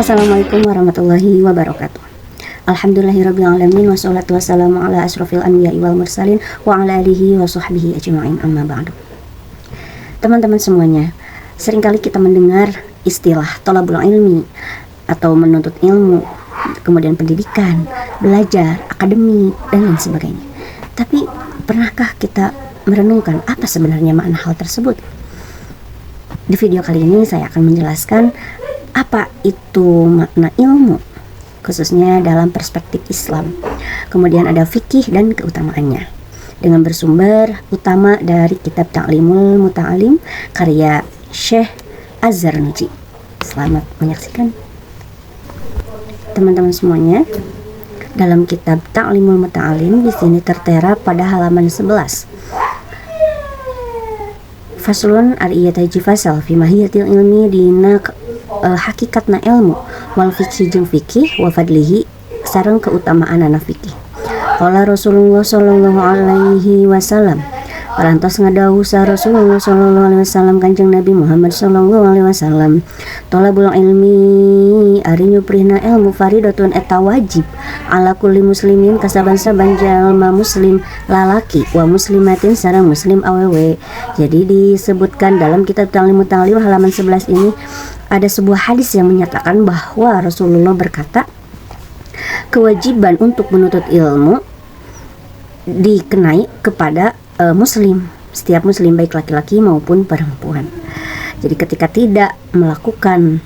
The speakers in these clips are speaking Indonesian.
Assalamualaikum warahmatullahi wabarakatuh. Alhamdulillahirrabbilalamin. Wassalatu wassalamu ala asrofil anbiya'i wal mursalin wa ala alihi wa sahbihi ajma'in, amma ba'du. Teman-teman semuanya, seringkali kita mendengar istilah thalabul ilmi atau menuntut ilmu, kemudian pendidikan, belajar, akademi, dan lain sebagainya. Tapi pernahkah kita merenungkan apa sebenarnya makna hal tersebut? Di video kali ini saya akan menjelaskan apa itu makna ilmu, khususnya dalam perspektif Islam. Kemudian ada fikih dan keutamaannya, dengan bersumber utama dari kitab Ta'limul Muta'alim karya Syekh Az-Zarnuji. Selamat menyaksikan. Teman-teman semuanya, dalam kitab Ta'limul Muta'alim di sini tertera pada halaman 11. Faslun ar-iyataji fasal fi mahiyatil ilmi dina hakikatna ilmu wal fikih jeung fikih wa fadlihi sareng keutamaan ana fikih. Qala Rasulullah sallallahu alaihi wasallam, parantos ngadawuh sa Rasulullah sallallahu alaihi wasallam Kanjeng Nabi Muhammad sallallahu alaihi wasallam, thalabul ilmi ari nyuprihna ilmu faridatun eta wajib ala kulli muslimin kasaban-saban jalma muslim lalaki wa muslimatin sareng muslim awewe. Jadi disebutkan dalam kitab Ta'limul Muta'alim halaman 11 ini ada sebuah hadis yang menyatakan bahwa Rasulullah berkata, kewajiban untuk menuntut ilmu dikenai kepada muslim, setiap muslim baik laki-laki maupun perempuan. Jadi ketika tidak melakukan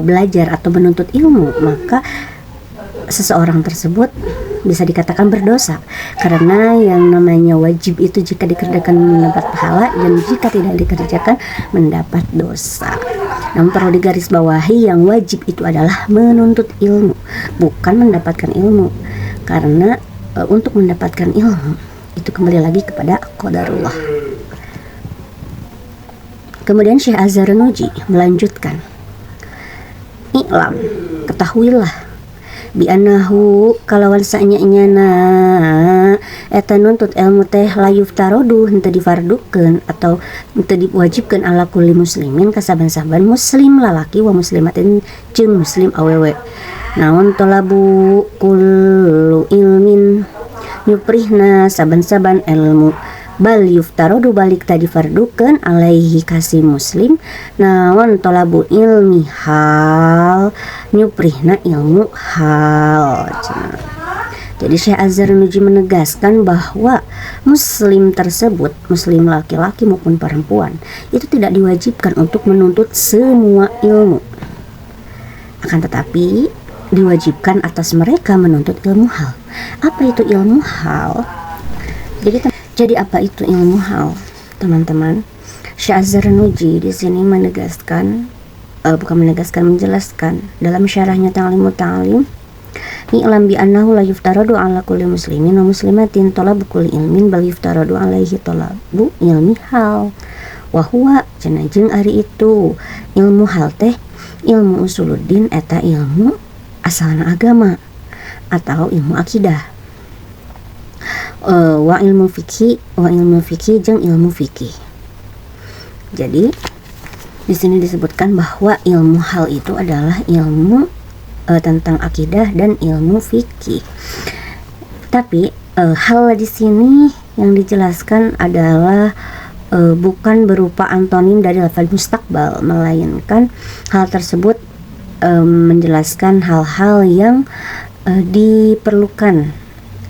belajar atau menuntut ilmu, maka seseorang tersebut bisa dikatakan berdosa, karena yang namanya wajib itu jika dikerjakan mendapat pahala, dan jika tidak dikerjakan mendapat dosa. Namun perlu digarisbawahi, yang wajib itu adalah menuntut ilmu, bukan mendapatkan ilmu, karena untuk mendapatkan ilmu itu kembali lagi kepada qadarullah. Kemudian Syekh Az-Zarnuji melanjutkan, i'lam, ketahuilah, bi annahu kalawan sanyanyana eta nuntut ilmu teh la yuftarodu henteu difardukeun atau henteu diwajibkeun ala kulli muslimin kasaban-saban muslim lalaki wa muslimatin jeung muslim awewe. Naon talabu kullu ilmin nyuprihna saban-saban ilmu bal yuftarodu balik tadi fardukeun alaihi kasih muslim naon tolabu ilmi hal nyuprihna ilmu hal. Jadi Syekh Az-Zarnuji menegaskan bahwa muslim tersebut, muslim laki-laki maupun perempuan, itu tidak diwajibkan untuk menuntut semua ilmu, akan tetapi diwajibkan atas mereka menuntut ilmu hal. Apa itu ilmu hal? Jadi apa itu ilmu hal, teman-teman? Syekh Az-Zarnuji di sini menjelaskan dalam syarahnya Ta'limul Muta'alim, i'lam bi annahu la yuftaradu ala kulli muslimin wa muslimatin talabu kulli ilmin bal yuftaradu alaihi talabu ilmi hal wa huwa cenah ari itu ilmu hal teh ilmu usuluddin eta ilmu asalna agama atau ilmu akidah. Wa ilmu fikih jeung ilmu fikih. Jadi di sini disebutkan bahwa ilmu hal itu adalah ilmu tentang akidah dan ilmu fikih. Tapi hal di sini yang dijelaskan adalah bukan berupa antonim dari lafaz mustaqbal, melainkan hal tersebut menjelaskan hal-hal yang diperlukan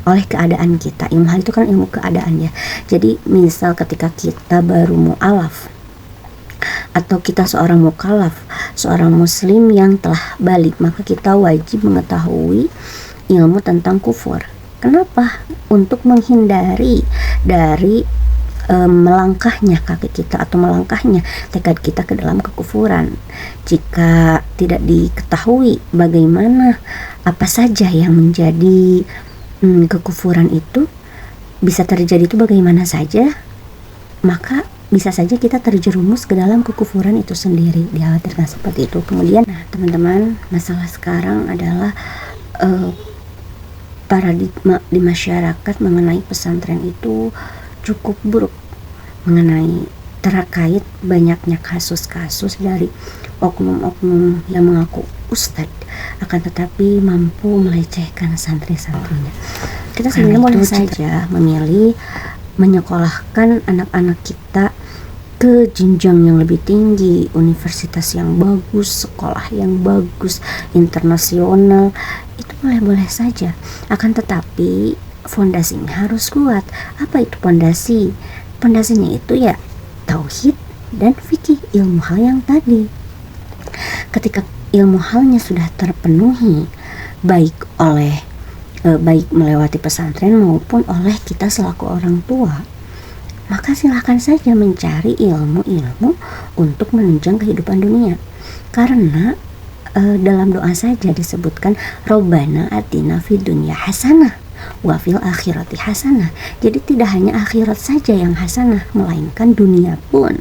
oleh keadaan kita. Ilmu hal itu kan ilmu keadaan ya. Jadi misal ketika kita baru mu'alaf atau kita seorang mukallaf, seorang muslim yang telah balik, maka kita wajib mengetahui ilmu tentang kufur. Kenapa? Untuk menghindari dari melangkahnya kaki kita atau melangkahnya tekad kita ke dalam kekufuran. Jika tidak diketahui bagaimana apa saja yang menjadi kekufuran itu bisa terjadi itu bagaimana saja, maka bisa saja kita terjerumus ke dalam kekufuran itu sendiri. Dikhawatirkan seperti itu. Kemudian teman-teman, masalah sekarang adalah paradigma di masyarakat mengenai pesantren itu cukup buruk, mengenai terkait banyaknya kasus-kasus dari oknum-oknum yang mengaku ustadz akan tetapi mampu melecehkan santri-santrinya. Kita sebenarnya boleh saja memilih menyekolahkan anak-anak kita ke jenjang yang lebih tinggi, universitas yang bagus, sekolah yang bagus, internasional, itu boleh-boleh saja. Akan tetapi fondasinya harus kuat. Apa itu fondasi? Fondasinya itu ya tauhid dan fikih, ilmu hal yang tadi. Ketika ilmu halnya sudah terpenuhi, baik melewati pesantren maupun oleh kita selaku orang tua, maka silahkan saja mencari ilmu-ilmu untuk menunjang kehidupan dunia. Karena dalam doa saja disebutkan Robbana atina fid dunya hasanah wa fil akhirati hasanah. Jadi tidak hanya akhirat saja yang hasanah, melainkan dunia pun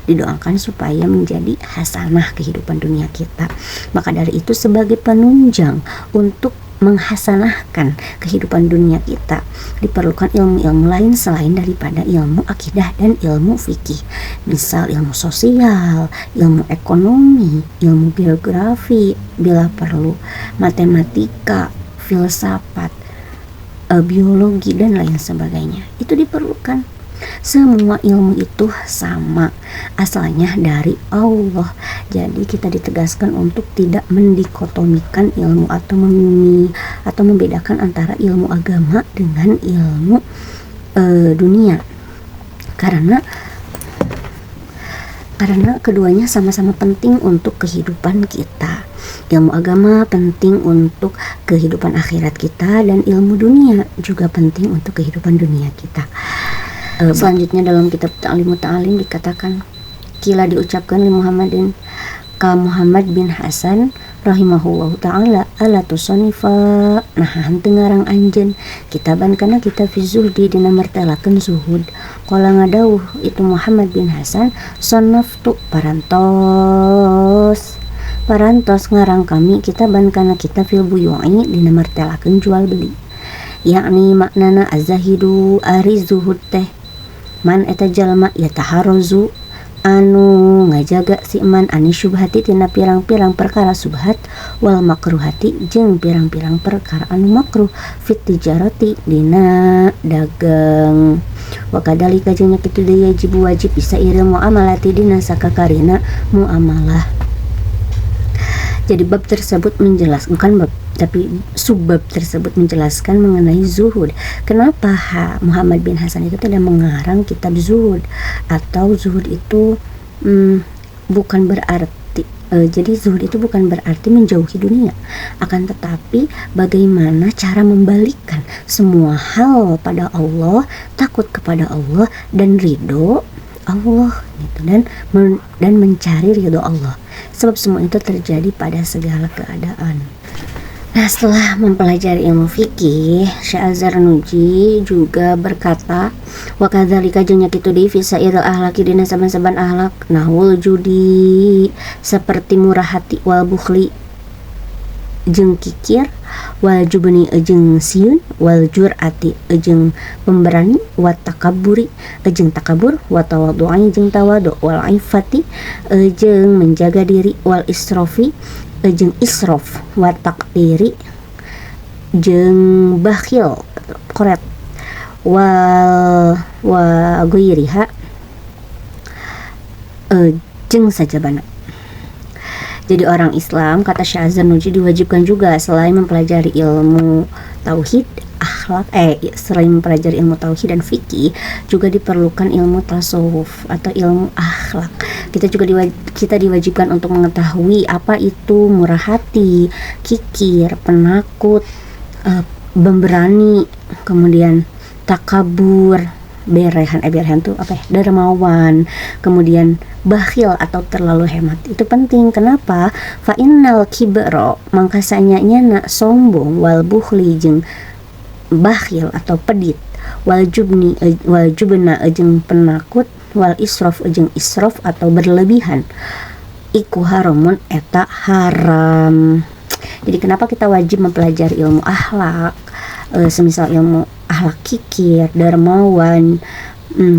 didoakan supaya menjadi hasanah kehidupan dunia kita. Maka dari itu sebagai penunjang untuk menghasanahkan kehidupan dunia kita diperlukan ilmu-ilmu lain selain daripada ilmu akidah dan ilmu fikih. Misal ilmu sosial, ilmu ekonomi, ilmu geografi, bila perlu matematika, filsafat, biologi dan lain sebagainya. Itu diperlukan. Semua ilmu itu sama, asalnya dari Allah. Jadi kita ditegaskan untuk tidak mendikotomikan ilmu atau membedakan antara ilmu agama dengan ilmu dunia. Karena keduanya sama-sama penting untuk kehidupan kita. Ilmu agama penting untuk kehidupan akhirat kita, dan ilmu dunia juga penting untuk kehidupan dunia kita. Selanjutnya dalam kitab Ta'limut Ta'alim dikatakan, kila diucapkan li Muhammadin ka Muhammad bin Hasan rahimahullahu ta'ala ala tusanifa nahan tengarang anjen kitaban kana kita fi zuhdi dina martelakeun zuhud. Qala ngadawuh itu Muhammad bin Hasan, sonaftu parantos ngarang kami kitaban kana kita fil buyu'i dina martelakeun jual beli, yakni maknana azahidu ari zuhud teh man eta jalma yataharozu anu ngajaga si man ani syubhati tina pirang-pirang perkara subhat wal makruhati jeung pirang-pirang perkara anu makruh fit tijarati dina dagang. Wa kadalika jeung kitu deui wajib bisa ieu muamalati dina sakakarina muamalah. Jadi bab tersebut subbab tersebut menjelaskan mengenai zuhud. Kenapa Muhammad bin Hasan itu tidak mengarang kitab zuhud, atau zuhud itu bukan berarti jadi zuhud itu bukan berarti menjauhi dunia, akan tetapi bagaimana cara membalikkan semua hal pada Allah, takut kepada Allah dan ridho Allah gitu, dan mencari ridho Allah, sebab semua itu terjadi pada segala keadaan. Nah, setelah mempelajari ilmu fikih, Syekh Az-Zarnuji juga berkata, wa kadzalika jeung kitu deui fi sairil ahlaki dina saban-saban ahlak, nahwul judi seperti murah hati, wal bukhli jeung kikir, wal jubni jeung sieun, wal jur'ati jeung pemberani, wat takabburi jeung takabur, wa tawaddu'i jeung tawadu, wal ifati jeung menjaga diri, wal israfi jeung israf, wa taqdiri jeung bakhil koret, wa ghairiha jeung sajabana. Jadi orang Islam, kata Syekh Az-Zarnuji, diwajibkan juga selain mempelajari ilmu tauhid, selain mempelajari ilmu tauhid dan fikih, juga diperlukan ilmu tasawuf atau ilmu akhlak. Kita diwajibkan untuk mengetahui apa itu murah hati, kikir, penakut, pemberani, kemudian takabur, berehan tuh apa ya, dermawan, kemudian bakhil atau terlalu hemat. Itu penting. Kenapa? Fa innal kibra mangkasanya nak sombong, wal bukhli jeung bakhil atau pedit, wal jubna jeung penakut, wal israf jeung israf atau berlebihan, iku haramun eta haram. Jadi kenapa kita wajib mempelajari ilmu akhlak, semisal ilmu akhlak kikir, dermawan,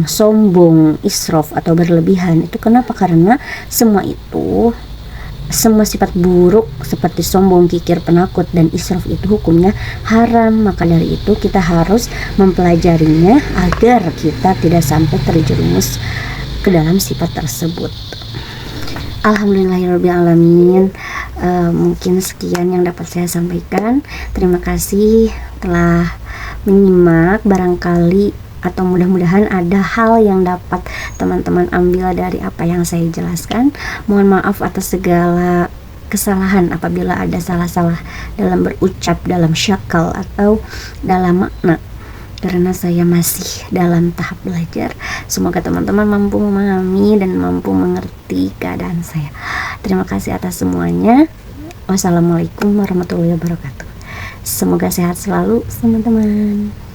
sombong, israf atau berlebihan. Itu kenapa? Karena semua sifat buruk seperti sombong, kikir, penakut, dan israf itu hukumnya haram. Maka dari itu kita harus mempelajarinya agar kita tidak sampai terjerumus ke dalam sifat tersebut. Alhamdulillahirrabbilalamin. Mungkin sekian yang dapat saya sampaikan. Terima kasih telah menyimak. Barangkali atau mudah-mudahan ada hal yang dapat teman-teman ambil dari apa yang saya jelaskan. Mohon maaf atas segala kesalahan apabila ada salah-salah dalam berucap, dalam syakal atau dalam makna, karena saya masih dalam tahap belajar. Semoga teman-teman mampu memahami dan mampu mengerti keadaan saya. Terima kasih atas semuanya. Wassalamualaikum warahmatullahi wabarakatuh. Semoga sehat selalu teman-teman.